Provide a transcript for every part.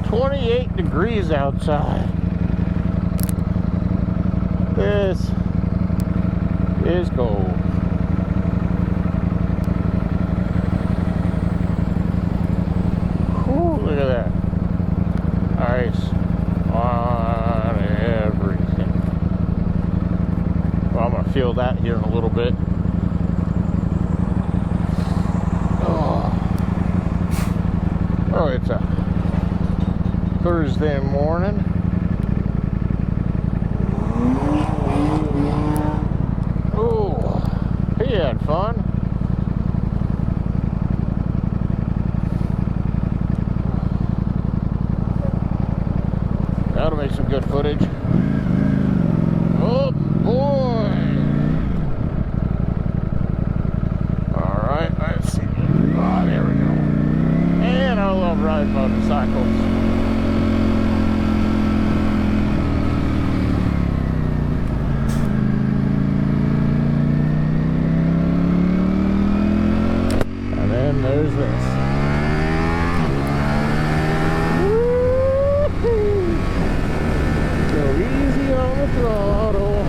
28 degrees outside. This is cold. Whew, look at that. Ice on everything. Well, I'm going to feel that here in a little bit. Oh, it's a Thursday morning. Oh, he had fun. That'll make some good footage. Oh boy! Alright, let's see. Oh, there we go. And I love riding motorcycles. And then there's this. Woo-hoo. Go easy on the throttle.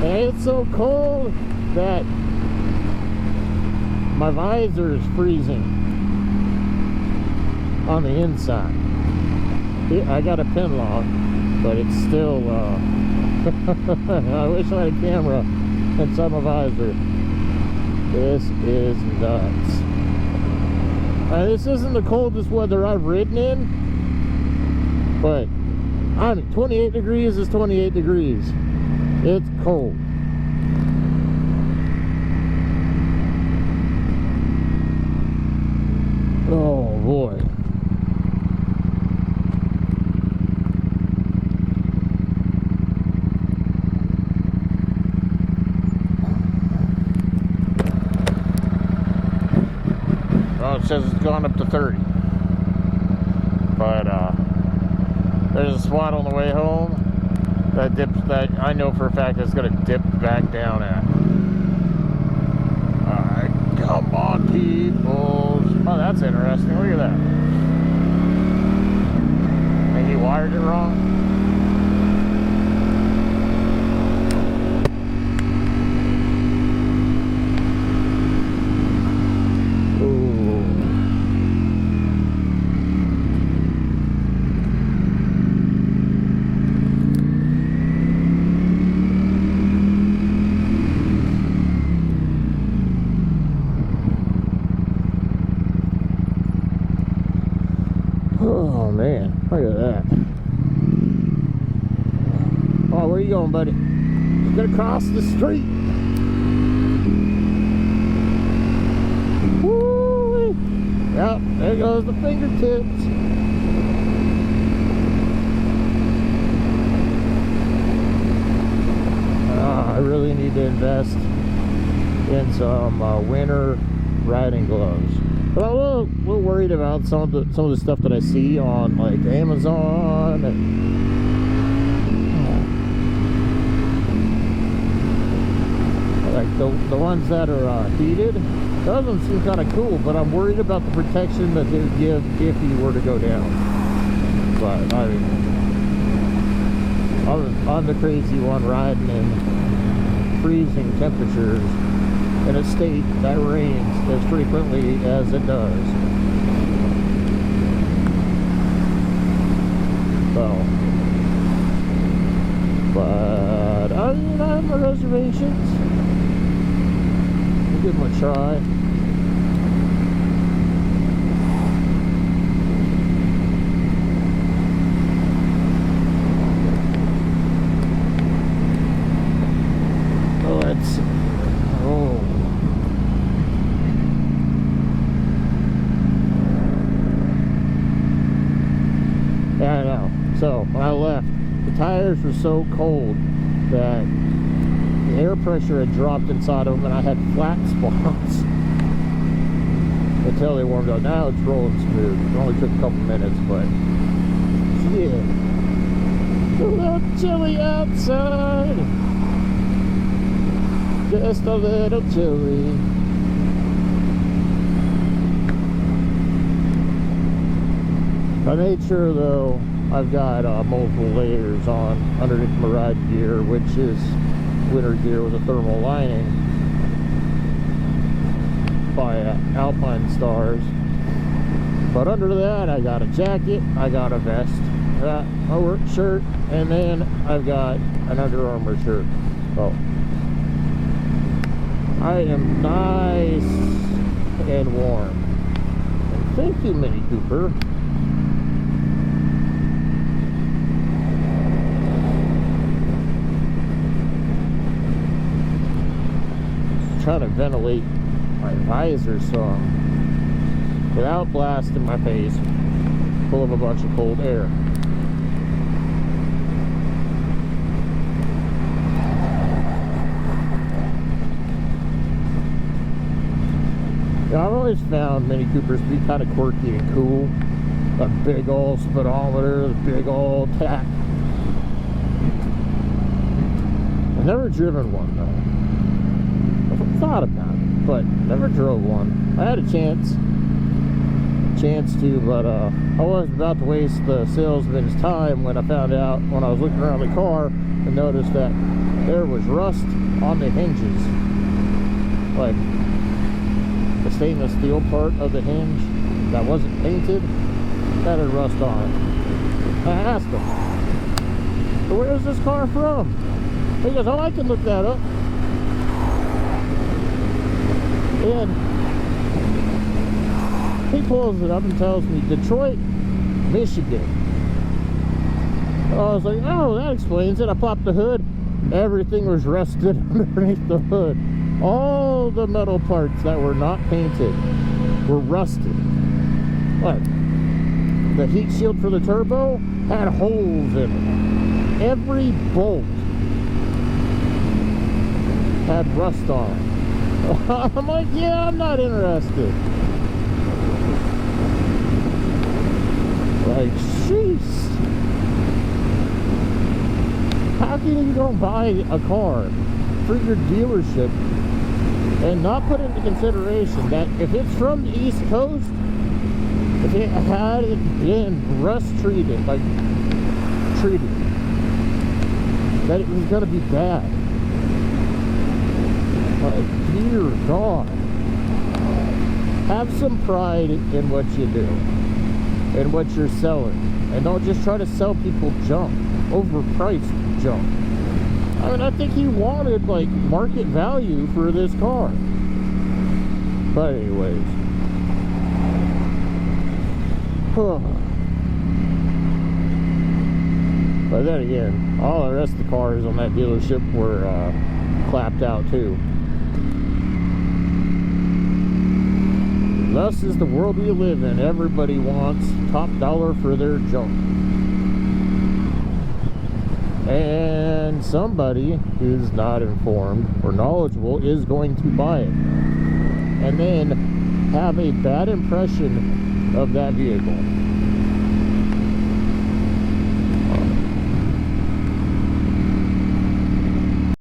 It's so cold that my visor is freezing on the inside. I got a pin lock, but it's still I wish I had a camera inside my visor. This is nuts. This isn't the coldest weather I've ridden in, but 28 degrees is 28 degrees. It's cold. Oh boy. Well, it says it's gone up to 30. But there's a spot on the way home that dips, that I know for a fact it's going to dip back down at. Alright, come on, people. Oh, that's interesting. Look at that. Think he wired it wrong? Oh man, look at that. Oh, where you going, buddy? Just gonna cross the street. Woo! Yep, there goes the fingertips. I really need to invest in some winter riding gloves. But I'm a little worried about some of the stuff that I see on like Amazon and like the ones that are heated. Those ones seem kind of cool, but I'm worried about the protection that they would give if you were to go down. But I mean, I'm the crazy one riding in freezing temperatures in a state that rains as frequently as it does. So, but I have my reservations. I'll give them a try. Yeah, I know. So when I left, the tires were so cold that the air pressure had dropped inside of them and I had flat spots. until they warmed up. Now it's rolling smooth. It only took a couple minutes, but yeah. A little chilly outside. Just a little chilly. I made sure though I've got multiple layers on underneath my ride gear, which is winter gear with a thermal lining by Alpine Stars. But under that I got a jacket, I got a vest, a work shirt, and then I've got an Under Armour shirt. So I am nice and warm. And thank you, Mini Cooper. Trying to ventilate my visor some without blasting my face full of a bunch of cold air. I've always found Mini Coopers to be kind of quirky and cool. A big old speedometer, the big old tack. I've never driven one though. I've thought about it, but never drove one. I had a chance to, but I was about to waste the salesman's time when I found out, when I was looking around the car, and noticed that there was rust on the hinges. Like, the stainless steel part of the hinge that wasn't painted, that had rust on it. I asked him, so where is this car from? He goes, oh, I can look that up. And he pulls it up and tells me Detroit, Michigan. I was like, oh, that explains it. I popped the hood. Everything was rusted underneath the hood. All the metal parts that were not painted were rusted. Like, the heat shield for the turbo had holes in it. Every bolt had rust on it. I'm like, yeah, I'm not interested. Like, jeez. How can you go buy a car for your dealership and not put into consideration that if it's from the East Coast, if it had been rust treated, like treated, that it was going to be bad? Like, dear God, have some pride in what you do and what you're selling, and don't just try to sell people junk, overpriced junk. I mean, I think he wanted like market value for this car, but anyways, but then again, all the rest of the cars on that dealership were clapped out too. Thus is the world we live in. Everybody wants top dollar for their junk. And somebody who's not informed or knowledgeable is going to buy it. And then have a bad impression of that vehicle.